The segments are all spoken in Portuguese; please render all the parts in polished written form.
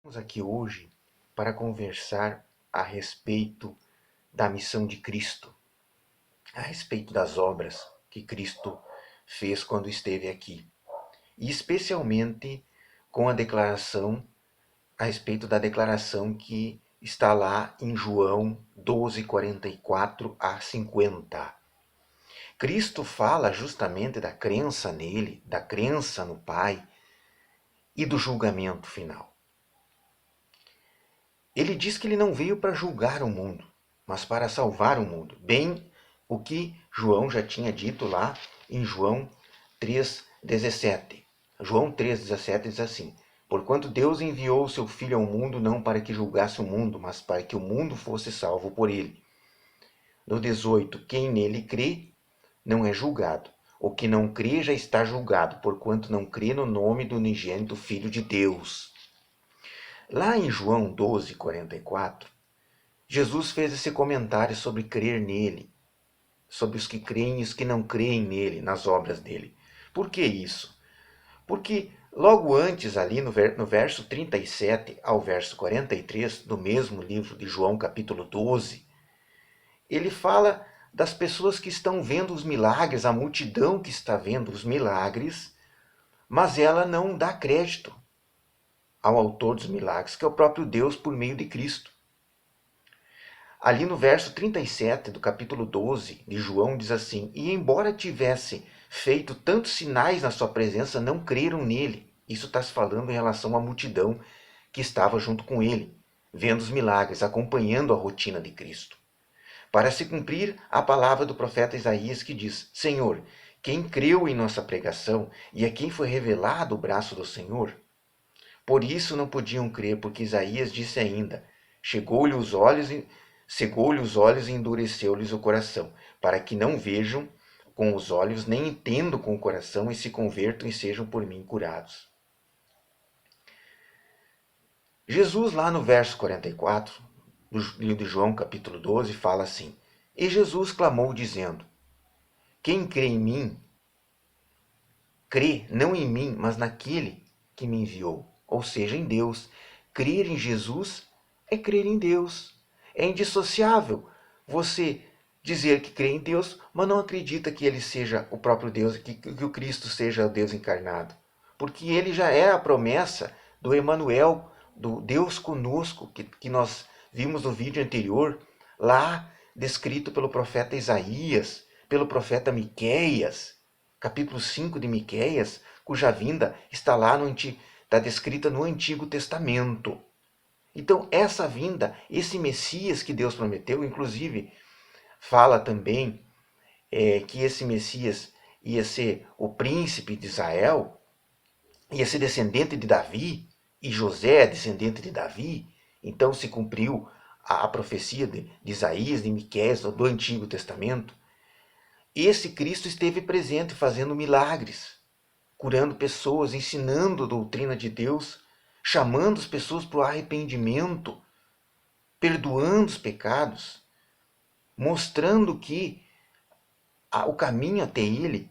Estamos aqui hoje para conversar a respeito da missão de Cristo, a respeito das obras que Cristo fez quando esteve aqui, e especialmente com a respeito da declaração que está lá em João 12:44 a 50. Cristo fala justamente da crença nele, da crença no Pai e do julgamento final. Ele diz que ele não veio para julgar o mundo, mas para salvar o mundo. Bem o que João já tinha dito lá em João 3,17. João 3,17 diz assim: Porquanto Deus enviou o seu Filho ao mundo não para que julgasse o mundo, mas para que o mundo fosse salvo por ele. No 18, quem nele crê não é julgado. O que não crê já está julgado, porquanto não crê no nome do unigênito Filho de Deus. Lá em João 12:44, Jesus fez esse comentário sobre crer nele, sobre os que creem e os que não creem nele, nas obras dele. Por que isso? Porque logo antes, ali no verso 37 ao verso 43 do mesmo livro de João, capítulo 12, ele fala das pessoas que estão vendo os milagres, a multidão que está vendo os milagres, mas ela não dá crédito ao autor dos milagres, que é o próprio Deus por meio de Cristo. Ali no verso 37 do capítulo 12 de João diz assim: E embora tivesse feito tantos sinais na sua presença, não creram nele. Isso está se falando em relação à multidão que estava junto com ele, vendo os milagres, acompanhando a rotina de Cristo. Para se cumprir a palavra do profeta Isaías que diz: Senhor, quem creu em nossa pregação e a quem foi revelado o braço do Senhor? Por isso não podiam crer, porque Isaías disse ainda: cegou-lhe os olhos e endureceu-lhes o coração, para que não vejam com os olhos, nem entendam com o coração, e se convertam e sejam por mim curados. Jesus, lá no verso 44 do livro de João, capítulo 12, fala assim: E Jesus clamou, dizendo: Quem crê em mim, crê não em mim, mas naquele que me enviou, ou seja, em Deus. Crer em Jesus é crer em Deus. É indissociável você dizer que crê em Deus, mas não acredita que ele seja o próprio Deus, que o Cristo seja o Deus encarnado. Porque ele já é a promessa do Emanuel, do Deus conosco, que nós vimos no vídeo anterior, lá descrito pelo profeta Isaías, pelo profeta Miqueias, capítulo 5 de Miqueias, cuja vinda está lá está descrita no Antigo Testamento. Então, essa vinda, esse Messias que Deus prometeu, inclusive, fala também que esse Messias ia ser o príncipe de Israel, ia ser descendente de Davi, e José é descendente de Davi. Então se cumpriu a profecia de Isaías, de Miqueias, do Antigo Testamento. Esse Cristo esteve presente fazendo milagres, curando pessoas, ensinando a doutrina de Deus, chamando as pessoas para o arrependimento, perdoando os pecados, mostrando que o caminho até Ele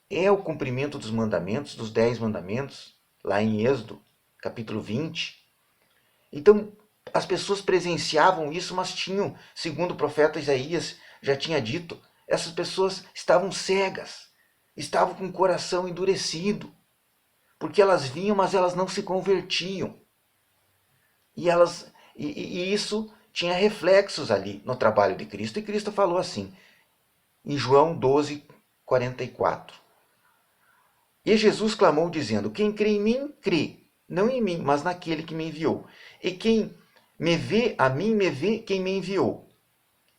é o cumprimento dos mandamentos, dos 10 mandamentos, lá em Êxodo, capítulo 20. Então, as pessoas presenciavam isso, mas tinham, segundo o profeta Isaías já tinha dito, essas pessoas estavam cegas, estavam com o coração endurecido, porque elas vinham, mas elas não se convertiam. E isso tinha reflexos ali no trabalho de Cristo. E Cristo falou assim, em João 12:44. E Jesus clamou, dizendo: Quem crê em mim, crê, não em mim, mas naquele que me enviou. E quem me vê, a mim me vê quem me enviou.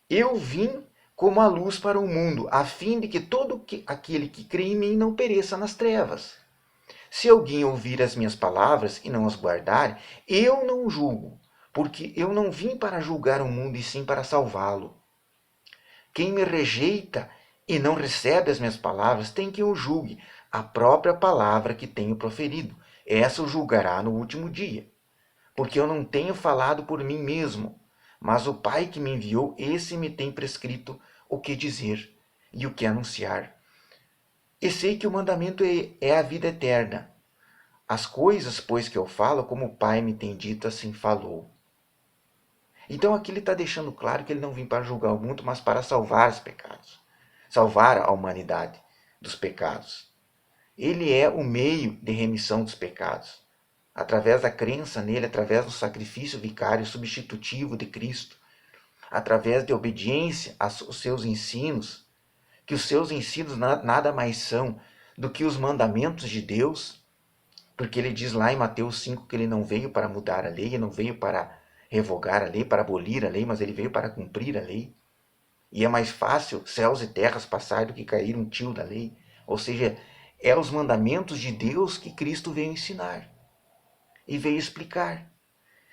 Eu vim como a luz para o mundo, a fim de que todo aquele que crê em mim não pereça nas trevas. Se alguém ouvir as minhas palavras e não as guardar, eu não julgo, porque eu não vim para julgar o mundo, e sim para salvá-lo. Quem me rejeita e não recebe as minhas palavras, tem quem o julgue, a própria palavra que tenho proferido. Essa o julgará no último dia. Porque eu não tenho falado por mim mesmo, mas o Pai que me enviou, esse me tem prescrito o que dizer e o que anunciar. E sei que o mandamento é a vida eterna. As coisas, pois, que eu falo, como o Pai me tem dito, assim falou. Então aqui ele está deixando claro que ele não vem para julgar o mundo, mas para salvar os pecados. Salvar a humanidade dos pecados. Ele é o meio de remissão dos pecados. Através da crença nele, através do sacrifício vicário substitutivo de Cristo, através de obediência aos seus ensinos, que os seus ensinos nada mais são do que os mandamentos de Deus, porque ele diz lá em Mateus 5 que ele não veio para mudar a lei, ele não veio para revogar a lei, para abolir a lei, mas ele veio para cumprir a lei. E é mais fácil céus e terras passar do que cair um tio da lei. Ou seja, é os mandamentos de Deus que Cristo veio ensinar e veio explicar.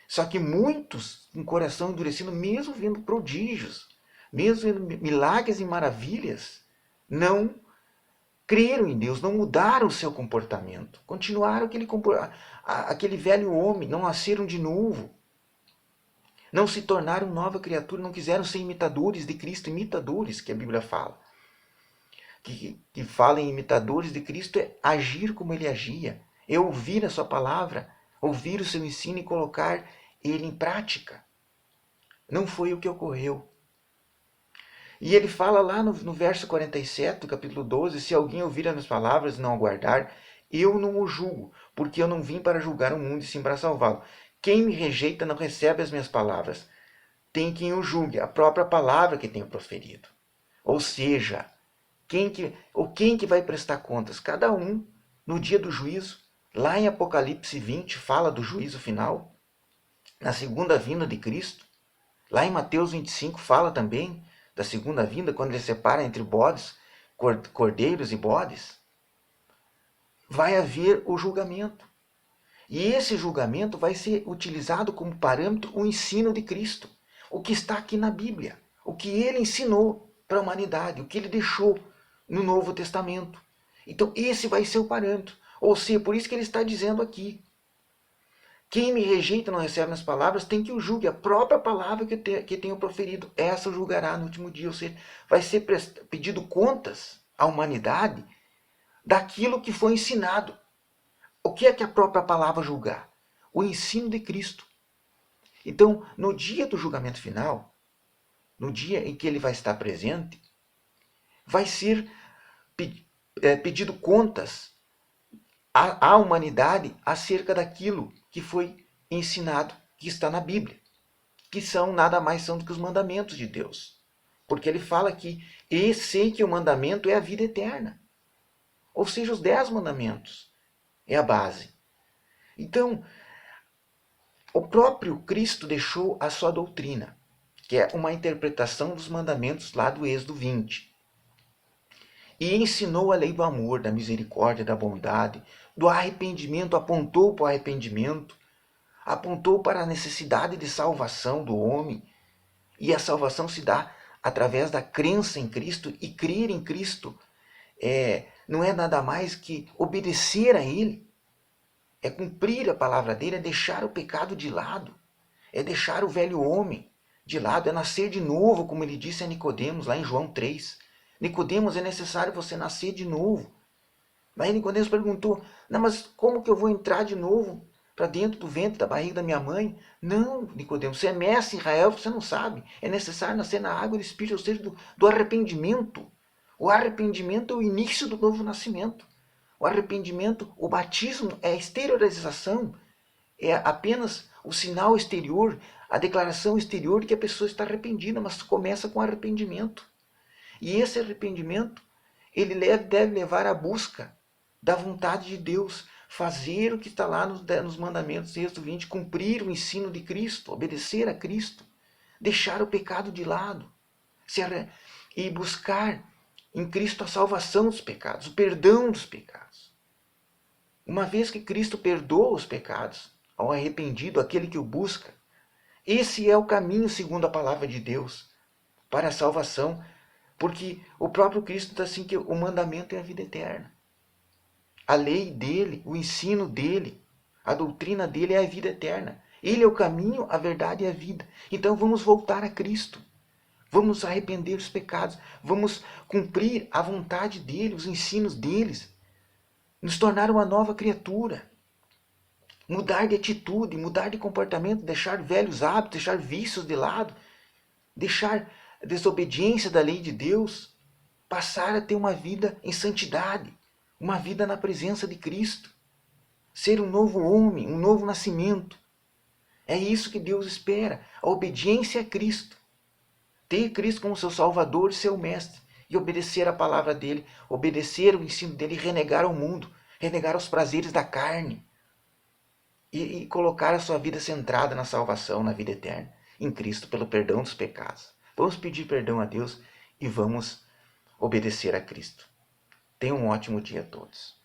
Só que muitos, com o coração endurecido, mesmo vendo prodígios, mesmo vendo milagres e maravilhas, não creram em Deus, não mudaram o seu comportamento. Continuaram aquele velho homem, não nasceram de novo. Não se tornaram nova criatura, não quiseram ser imitadores de Cristo, imitadores, que a Bíblia fala. Que fala em imitadores de Cristo é agir como ele agia, é ouvir a sua palavra, ouvir o seu ensino e colocar ele em prática. Não foi o que ocorreu. E ele fala lá no verso 47 do capítulo 12, se alguém ouvir as minhas palavras e não aguardar, eu não o julgo, porque eu não vim para julgar o mundo e sim para salvá-lo. Quem me rejeita não recebe as minhas palavras. Tem quem o julgue, a própria palavra que tenho proferido. Ou seja, quem que vai prestar contas? Cada um, no dia do juízo. Lá em Apocalipse 20 fala do juízo final, na segunda vinda de Cristo. Lá em Mateus 25 fala também da segunda vinda, quando ele separa entre bodes, cordeiros e bodes. Vai haver o julgamento. E esse julgamento vai ser utilizado como parâmetro o ensino de Cristo. O que está aqui na Bíblia. O que ele ensinou para a humanidade. O que ele deixou no Novo Testamento. Então esse vai ser o parâmetro. Ou seja, por isso que ele está dizendo aqui. Quem me rejeita e não recebe as palavras, tem que o julgue. A própria palavra que tenho proferido, essa julgará no último dia. Ou seja, vai ser pedido contas à humanidade daquilo que foi ensinado. O que é que a própria palavra julgar? O ensino de Cristo. Então, no dia do julgamento final, no dia em que ele vai estar presente, vai ser pedido contas à humanidade acerca daquilo que foi ensinado, que está na Bíblia, que são nada mais são do que os mandamentos de Deus. Porque ele fala que e sei que o mandamento é a vida eterna. Ou seja, os 10 mandamentos é a base. Então, o próprio Cristo deixou a sua doutrina, que é uma interpretação dos mandamentos lá do Êxodo 20. E ensinou a lei do amor, da misericórdia, da bondade, do arrependimento, apontou para o arrependimento, apontou para a necessidade de salvação do homem. E a salvação se dá através da crença em Cristo, e crer em Cristo não é nada mais que obedecer a Ele. É cumprir a palavra dele, é deixar o pecado de lado, é deixar o velho homem de lado, é nascer de novo, como ele disse a Nicodemos lá em João 3. Nicodemos, é necessário você nascer de novo. Aí Nicodemos perguntou, não, mas como que eu vou entrar de novo para dentro do ventre da barriga da minha mãe? Não, Nicodemos, você é mestre em Israel, você não sabe. É necessário nascer na água do Espírito, ou seja, do arrependimento. O arrependimento é o início do novo nascimento. O arrependimento, o batismo é a exteriorização, é apenas o sinal exterior, a declaração exterior de que a pessoa está arrependida, mas começa com arrependimento. E esse arrependimento, ele deve levar à busca da vontade de Deus, fazer o que está lá nos mandamentos de Êxodo 20, cumprir o ensino de Cristo, obedecer a Cristo, deixar o pecado de lado e buscar em Cristo a salvação dos pecados, o perdão dos pecados. Uma vez que Cristo perdoa os pecados ao arrependido, aquele que o busca, esse é o caminho segundo a palavra de Deus para a salvação, porque o próprio Cristo está assim que o mandamento é a vida eterna. A lei dele, o ensino dele, a doutrina dele é a vida eterna. Ele é o caminho, a verdade e a vida. Então vamos voltar a Cristo. Vamos arrepender dos pecados. Vamos cumprir a vontade dele, os ensinos deles. Nos tornar uma nova criatura. Mudar de atitude, mudar de comportamento, deixar velhos hábitos, deixar vícios de lado, deixar a desobediência da lei de Deus, passar a ter uma vida em santidade, uma vida na presença de Cristo, ser um novo homem, um novo nascimento. É isso que Deus espera, a obediência a Cristo. Ter Cristo como seu Salvador e seu Mestre, e obedecer a palavra dele, obedecer o ensino dele, e renegar o mundo, renegar os prazeres da carne, e colocar a sua vida centrada na salvação, na vida eterna, em Cristo, pelo perdão dos pecados. Vamos pedir perdão a Deus e vamos obedecer a Cristo. Tenham um ótimo dia a todos.